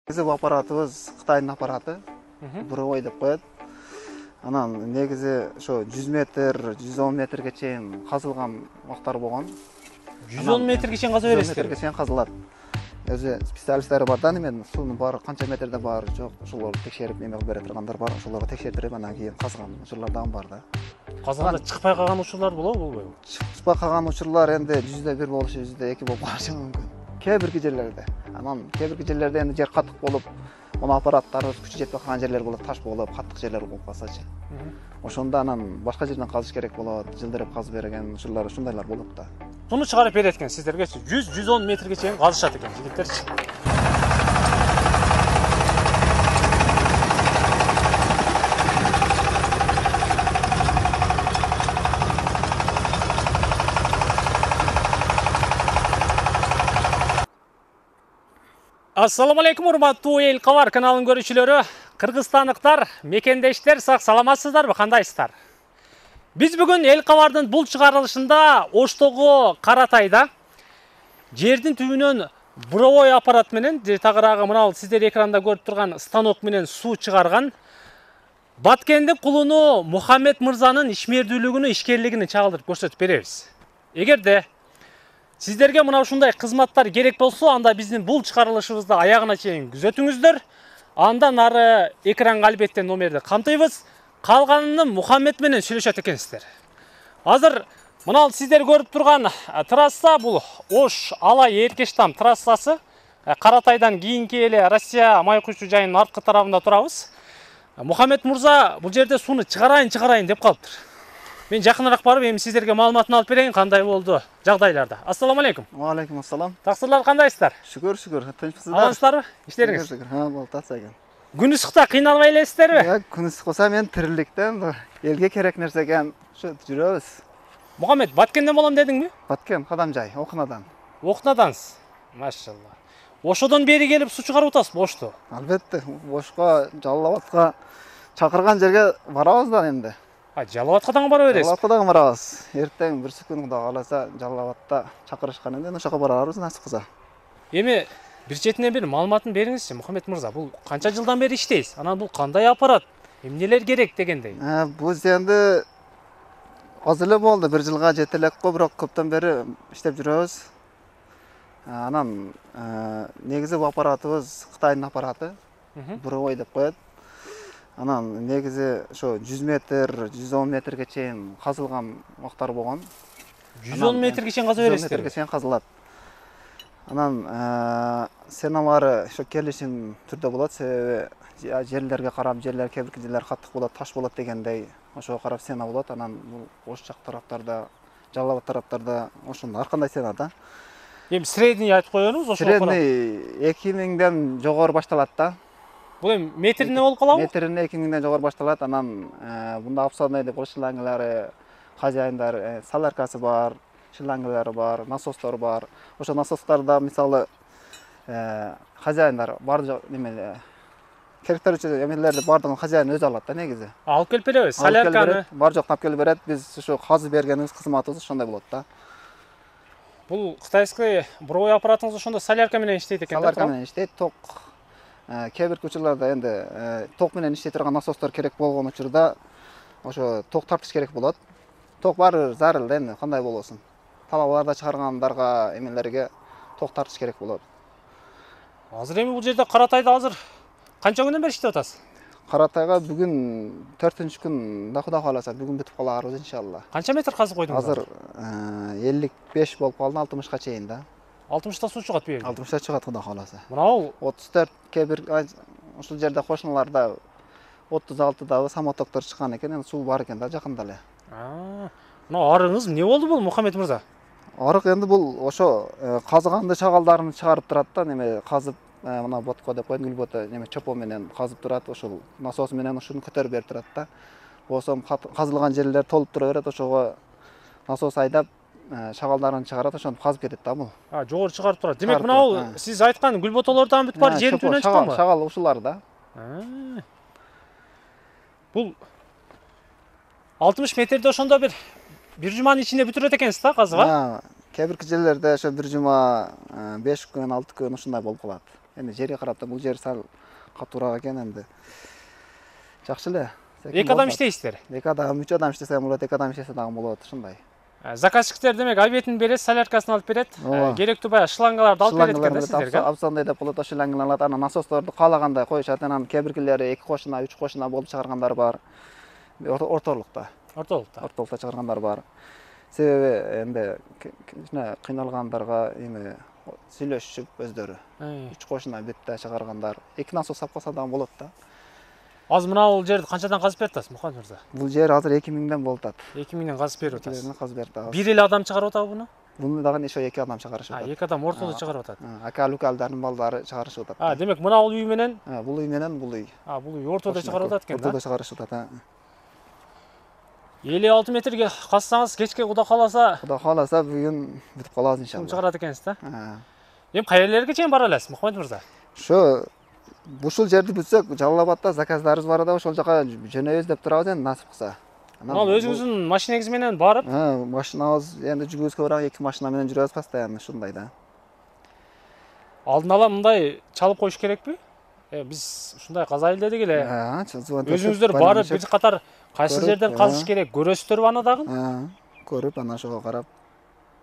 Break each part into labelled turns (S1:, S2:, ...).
S1: Bizim аппаратыбыз Қытайдың аппараты. Буровой деп коет. Анан негизи ошо 100 метр, 110 метрге чейин казылган уктар болгон.
S2: 110 метрге чейин каза бересиздер.
S1: 110 метрге чейин казылат. Өзү специалисттери бар да, мен суунун баары канча метрде бар, жок, ошолорду текшерип эме кылып бере тургандар бар, ошолорду текшертирип анан кийин казган учурлар дагы бар да.
S2: Казганда чыкпай калган учурлар болобу, болбойбу?
S1: Чыкпай калган учурлар энди 100-1 болушу, 100-2 болуп калышы мүмкүн. Кээ бирки жерлерде. Анан кээ бирки жерлерде энди жер катык болуп, мына аппараттар күчү жетпей калган жерлер болот, таш болуп, катык жерлер болуп калсачы. Ошондо анан башка жерден казыш керек болот, жылдырып казып берген учурлар ушундайлар болот да.
S2: Суну чыгарып берет экен сиздергечи 100-110 метрге чейин казышат экен жигиттерчи. Assalamu alaikum урматтуу эл кабар каналынын көрүүчүлөрү, кыргызстандыктар, мекендештер, сак саламатсыздарбы, кандайсыздар? Биз бүгүн эл кабардын бул чыгарылышында Оштогу Каратайда жердин түбүнөн буровой аппарат менен, тагыраагы мына сиздер экранда көрүп турган станок менен суу чыгарган Баткендик кулуну Мухаммед мырзанын ишмердүүлүгүнү, ишкерлигин чагылдырып көрсөтүп беребиз. Эгерде сиздерге мына ушундай кызматтар керек болсо, анда биздин бул чыгарылышыбызды аягына чейин күзөтүңүздөр. Андан ары экранга албетте номерди камтыйбыз. Калганын Мухаммед менен сүйлөшөт экенсиздер. Азыр мына сиздер көрүп турган трасса бул Ош Алай Эркештам трассасы. Каратайдан кийинки эле Россия май куйчу жайынын арткы тарабында турабыз. Мухаммед мырза бул жерде сууну чыгарайын деп калыптыр. Мен жакыныраак барып, эми сиздерге маалыматын алып берейин, кандай болду жагдайларда. Ассаламу алейкум.
S1: Ва алейкум ассалам.
S2: Таксырлар кандайсыздар?
S1: Шүгүр, тынчпысыздар?
S2: Амансыздарбы? Иштериңиз?
S1: Шүгүр, болуп атса экен.
S2: Күн ысыкта кыйналбай элесиздерби?
S1: Күн ысык болсо мен тириликтен элге керек нерсе экен, ушу жүрөбүз.
S2: Мухаммед, Баткенден болом дедиңби?
S1: Баткен, Кадамжай, Окунадан.
S2: Окунадансыз. Машалла. Ошодон бери келип суу чыгарып атасызбы Ошту?
S1: Албетте, Ошко, Жалал Абадка чакырган жерге барабыз да энди.
S2: Жалал Абадка дагы бара бересиз?
S1: Жалал Абадка дагы барабыз. Эртең бир күн Кудай кааласа Жалал Абадта чакырышкан энди ошого барабыз насып кылса.
S2: Эми бир четинен бир маалыматын бериңизчи, Мухаммед мырза. Бул канча жылдан бери иштейсиз? Анан бул кандай аппарат? Эмнелер керек дегендей?
S1: Бул энди аз эле болду, 1 жылга жете элек го, бирок көптөн бери иштеп жүрөбүз. Анан негизи бул аппаратыбыз Кытайдын аппараты. Буровой деп коет. Анан негизи ошо 100 метр, 110 метрге чейин казылган уктар болгон.
S2: 110 метрге чейин каза бересиздер?
S1: 110 метрге чейин казылат. Анан сеналары ошо келишим түрдө болот, себеби жерлерге карап, жерлер кээ бирки жерлер катык болот, таш болот дегендей, ошого карап сена болот. Анан бул Ош жак тараптарда, Жалал Абад тараптарда ошондой ар кандай сена да.
S2: Эми средний айтып коебуз ошо.
S1: Средний 2000ден жогору башталат да.
S2: Бул эми метрине болуп калабы?
S1: Метрине 2000ден жогору башталат. Анан бунда опционный деп коет, шлангылары, хозяиндар, соляркасы бар, шлангылары бар, насостор бар. Ошо насосттордо мисалы хозяиндар бар неме керектелүүчү эмелерди бардыгын хозяин өзү алат да негизи.
S2: Алып келип беребиз, солярканы.
S1: Бар жок алып келип берет. Биз ушу казып бергенибиз кызматыбыз ошондой болот да.
S2: Бул кытайский буровой аппаратыңыз ошондо солярка менен иштейт экен да?
S1: Солярка менен иштейт, ток. Кээ бирки учурларда энди ток менен иштей турган насостор керек болгон учурда ошо ток тартыш керек болот. Ток баары зарыл энди, кандай болосун. Талааларда чыгаргандарга, эмелерге ток тартыш керек болот.
S2: Азыр эми бул жерде Каратайда азыр канча күндөн бери иштеп атасыз?
S1: Каратайга бүгүн 4-күн да Кудай кааласа бүгүн бүтүп каларбыз иншалла.
S2: Канча метр казып койдуңуз?
S1: Азыр 55 болуп калды, 60ка чейин да.
S2: 60та суу чыгат бу жерде?
S1: 60та чыгат Кудай кааласа.
S2: Мына бул
S1: 34 кээ бир ушул жерде кошуналарда 36дагы самотоктор чыккан экен, эми суу бар экен да жакында эле.
S2: Мына арыңыз эмне болду бул Мухаммед мырза?
S1: Арык энди бул ошо казыганды чагалдарын чыгарып турат да, неме казып, мына ботко деп коет, гүлбота неме чопо менен казып турат, ошол насос менен ушуну көтөрүп берип турат да. Болсо казылган жерлер толуп тура берет, ошого насос айдап чагалдарын чыгарат, ошентип казып кетет да бул.
S2: Жогору чыгарып турат. Демек мына бул сиз айткан гүлботолордон бүт баары жердин түбүнөн чыкканбы?
S1: Чагал ушулар да.
S2: Бул 60 метрде ошондо бир жуманын ичинде бүтүрөт экенсиз да казыга?
S1: Кээ бирки жерлерде ошо бир жума 5 күн, 6 күн ушундай болуп калат. Эми жерге карап да бул жер сал катуураак экен эми. Жакшы эле.
S2: Эки адам иштейсиздер.
S1: 2 адам, 3 адам иштесе болот, 2 адам иштесе дагы болот, ушундай.
S2: Заказчиктер демек объектин берет, соляркасын алып берет. Керектүү баягы шлангаларды алып берет экен да сиздерге.
S1: Абсандай деп болот, ошол шлангаларды анан насосторду каалагандай коюшат. Анан кээ биркилери 2 кошуна, 3 кошуна болуп чыгаргандар бар. Ортолукта чыгаргандар бар. Себеби энди кыйналгандарга эми сүйлөшүп өздөрү 3 кошуна бетте чыгаргандар. 2 насос алып калса дагы болот да.
S2: Азыр мына бул жерди канчадан казып берип атасыз, Мухаммед мырза?
S1: Бул жер азыр 2000ден болуп атат.
S2: 2000ден казып берип атасыз.
S1: Казып берип атабыз.
S2: Бир эле адам чыгарып атабы буну?
S1: Буну дагы ошо 2 адам чыгарышып атат.
S2: 2 адам ортодо чыгарып атат.
S1: Ака-лукалдардын балдары чыгарышып атат.
S2: Демек мына үй менен?
S1: Бул үй менен бул үй.
S2: Бул үй ортодо чыгарып атат экен да?
S1: Ортодо чыгарышып атат.
S2: 56 метрге казсаңыз, кечке Кудай кааласа,
S1: бүгүн бүтүп калабыз иншалла.
S2: Чыгарат экенсиз да? Эми кай жерлерге чейин бара аласыз, Мухаммед мырза?
S1: Ошо ушул жерди бүтсөк, Жалал Абадда заказдарыбыз бар да, ошол жака жөнөйбүз деп турабыз энди насип кылса.
S2: Ал өзүңүздүн машинеңиз менен барып?
S1: Машинабыз энди жүгүбүз көбүрөөк 2 машина менен жүрөбүз постоянно ушундай да.
S2: Алдын ала мындай чалып коюш керекпи? Биз ушундай казайыл дедик эле. Өзүңүздөр барып бир катар кайсы жерден казыш керек, көрөсүздөрбү аны дагы?
S1: Көрүп, анан ошого карап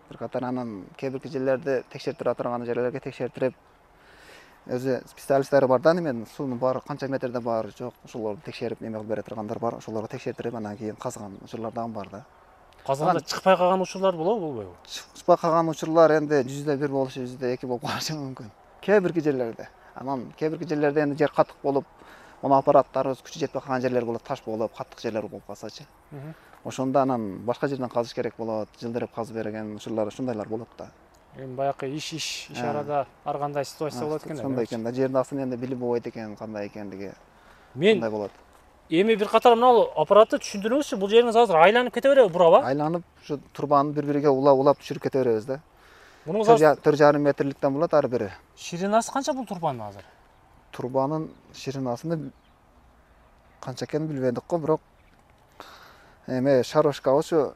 S1: бир катар анан кээ бирки жерлерди текшертире турган жерлерге текшертирип, өзү специалисттери бар да, немен суунун баары канча метрде бар, жок, ошолорду текшерип эме кылып бере тургандар бар, ошолорду текшертирип, анан кийин казган учурлар дагы бар да.
S2: Казганда чыкпай калган учурлар болобу, болбойбу?
S1: Чыкпай калган учурлар энди 100-1 болушу, 100-2 болуп калышы мүмкүн. Кээ бирки жерлерде. Анан кээ бирки жерлерде энди жер катык болуп, мону аппараттарыбыз күчү жетпей калган жерлер болот, таш болуп, катык жерлер болуп калсачы. Ошондо анан башка жерден казыш керек болот, жылдырып казып берген ушулар, ушундайлар болот да.
S2: Эми баягы иш арада ар кандай ситуация болот экен.
S1: Ошондой экен да, жердин астын энди билип болбойт экен, кандай экендиги.
S2: Мен
S1: ушундай болот.
S2: Эми бир катар мына аппаратты түшүндүрүңүзчү, бул жериңиз азыр айланып кете береби, бураба?
S1: Айланып, ушу турбаны бири-бириге улап түшүрүп кете беребиз да.
S2: Мунуңуз азыр
S1: 4,5 метрликтен болот ар бири.
S2: Ширинасы канча бул турбанын азыр?
S1: Турбанын ширинасыны канча экенин билбедик го, бирок эме шарошка ошо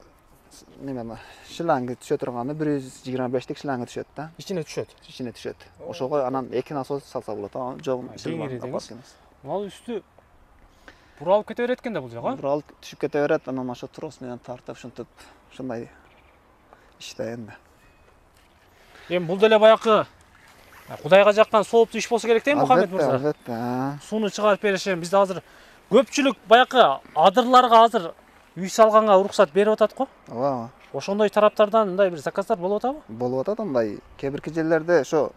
S1: неме шланги түшө турганы 125тик шланги түшөт да.
S2: Ичине түшөт.
S1: Ошого анан 2 насос салса болот. Жогун
S2: Ал үстү буралып кете берет экен да бул жака.
S1: Буралып түшүп кете берет, анан ошо трос менен тартып ушинтип ушундай иште энди.
S2: Эми бул деле баягы Кудайга жаккан сооптуу иш болсо керек да, Мухаммед мырза.
S1: Албетте.
S2: Сууну чыгарып беришем. Бизде азыр көпчүлүк баягы адырларга азыр үй салганга уруксат берип атат го.
S1: Ооба.
S2: Ошондой тараптардан мындай бир заказдар болуп атабы?
S1: Болуп атат андай. Кээ бирки жерлерде ошо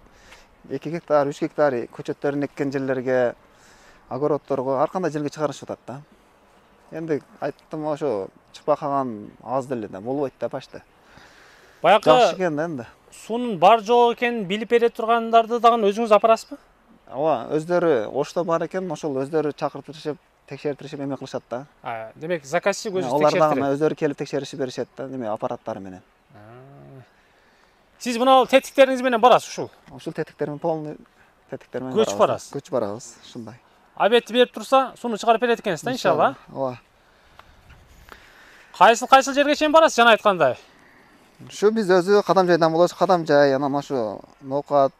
S1: 2 гектар, 3 гектар көчөттөрүн эккен жерлерге, огородторго ар кандай жерге чыгарышып атат да. Энди айттым, ошо чыкпай калган аз деле да, болбойт да почти.
S2: Баягы
S1: жакшы экен да энди.
S2: Суунун бар жок экенин билип бере тургандарды дагы өзүңүз апарасызбы?
S1: Ооба, өздөрү ошто бар экен, ошол өздөрү чакыртышып, текшертиришип эме кылышат да.
S2: Демек заказчик өзү
S1: текшертирет. Алар
S2: текшертирет.
S1: дагы өздөрү келип текшеришип беришет да, неме аппараттары менен.
S2: Сиз мына тетиктериңиз менен барасыз ушул?
S1: Ушул тетиктермен полный тетиктер менен
S2: көчүп барасыз.
S1: Көчүп барабыз, ушундай.
S2: Объекти берип турса, сууну чыгарып берет экенсиз да, иншалла.
S1: Ооба.
S2: Кайсыл жерге чейин барасыз, жана айткандай?
S1: Ушу биз өзү кадам жайдан болобуз, кадам жай, анан ошо Ноокат,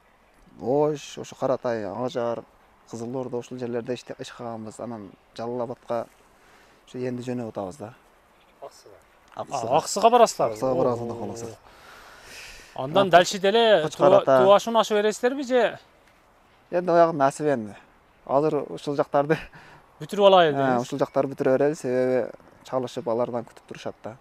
S1: Ош, ошо Каратай, Ажар, Кызыл Ордо ушул жерлерде иш кылганбыз. Анан Жалал Абадка ушу энди жөнөп атабыз да.
S2: Аксыга барасыздар.
S1: Аксыга барабыз, Кудай кааласа.
S2: Андан дальше деле Туашун ашып бересиздерби же?
S1: Энди оягы насип энди. Азыр ушул жактарды
S2: бүтүрүп алайын дедиңиз.
S1: Ушул жактарды бүтүрө берели, себеби чалышып алардан күтүп турушат да.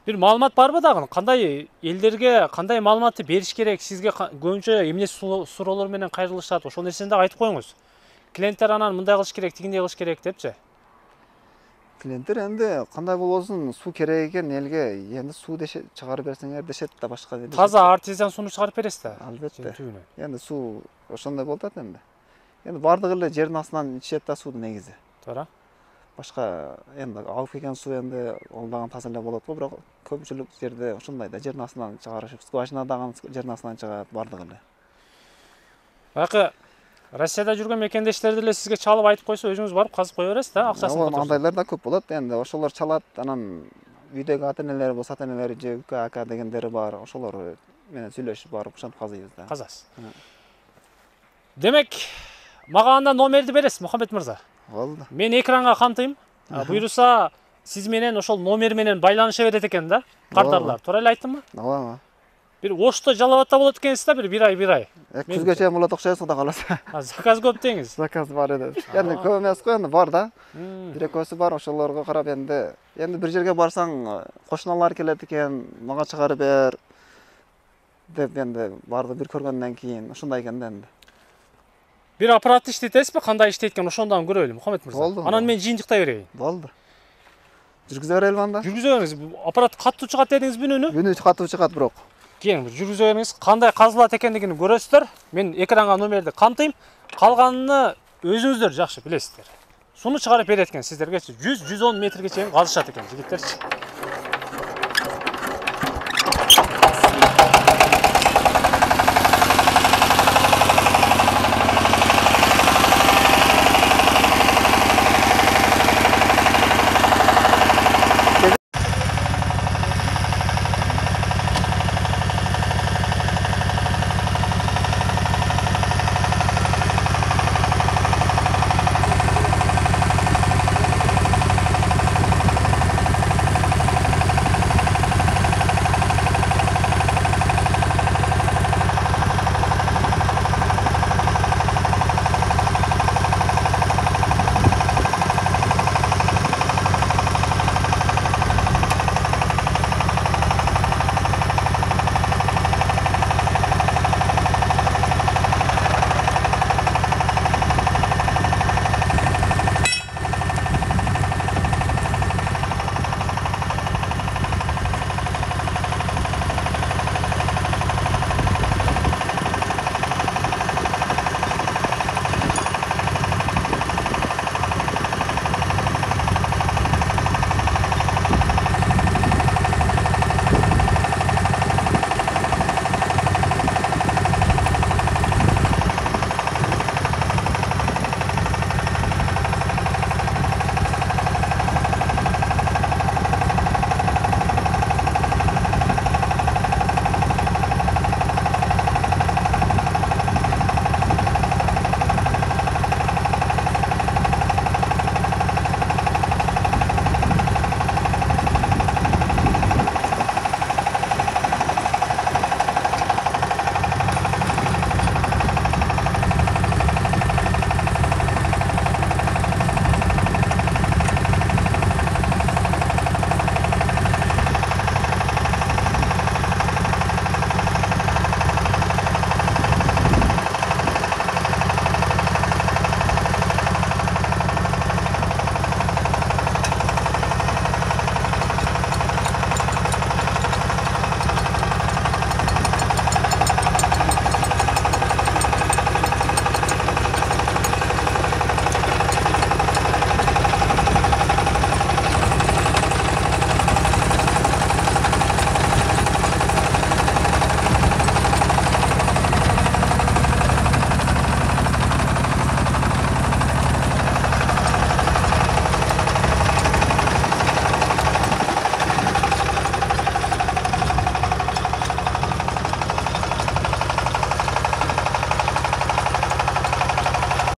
S2: Бир маалымат барбы дагы? Кандай элдерге кандай маалыматты бериш керек? Сизге көбүнчө эмне суроолор менен кайрылышат? Ошол нерсени да айтып коюңуз. Клиенттер анан мындай кылыш керек, тигиндей кылыш керек депчи.
S1: Клиенттер энди кандай болбосун, суу керек экен элге, энди суу чыгарып берсеңер дешет да, башка дешет.
S2: Таза артезиан сууну чыгарып бересиз да?
S1: Албетте. Энди суу ошондой болуп атат энди. Энди бардыгы эле жердин астынан ичет да сууну негизи.
S2: Туура.
S1: Башка энди алып келген суу энди ол дагы таза эле болот го, бирок көпчүлүк жерде ошондой да, жердин астынан чыгарышып, скважина дагы жердин астынан чыгат бардыгы эле.
S2: Баягы Россияда жүргөн мекендештерди эле сизге чалып айтып койсо, өзүңүз барып казып кое бересиз да, акчасын которсо.
S1: Андайлар да көп болот энди, ошолор чалат, анан үйдөгү ата-энелери болсо, ата-энелери же ака дегендери бар, ошолор менен сүйлөшүп барып ошентип казыйбыз да.
S2: Казасыз. Демек, мага анда номерди бересиз, Мухаммед мырза.
S1: Болду.
S2: Мен экранга камтыйм. Буйруса сиз менен ошол номер менен байланыша берет экен да. Кардарлар. Туура эле айттымбы?
S1: Ооба.
S2: Бир Ошто Жалал-Абадта болот экенсиз да, бир ай.
S1: Күзгө чейин болот окшойт, Кудай кааласа.
S2: Заказ көп деңиз.
S1: Заказ бар эди. Эми көп эмес го, эми бар да. Бир экөөсү бар, ошолорго карап энди бир жерге барсаң, кошуналар келет экен, мага чыгарып бер деп энди барды бир көргөндөн кийин ушундай экен да энди.
S2: Бир аппаратты иштетесизби? Кандай иштейт экен ошондон көрөлү, Мухаммед мырза.
S1: Болду.
S2: Анан мен жыйынтыктай берейин.
S1: Болду. Жүргүзө берели анда.
S2: Жүргүзө бериңиз. Аппарат каттуу чыгат дедиңизби үнүнү?
S1: Үнү катуу чыгат бирок.
S2: Кийин жүргүзө бериңиз. Кандай казылат экендигин көрөсүздөр. Мен экранга номерди камтыйм. Калганын өзүңүздөр жакшы билесиздер. Суну чыгарып берет экен сиздерге 100-110 метрге чейин казышат экен жигиттерчи.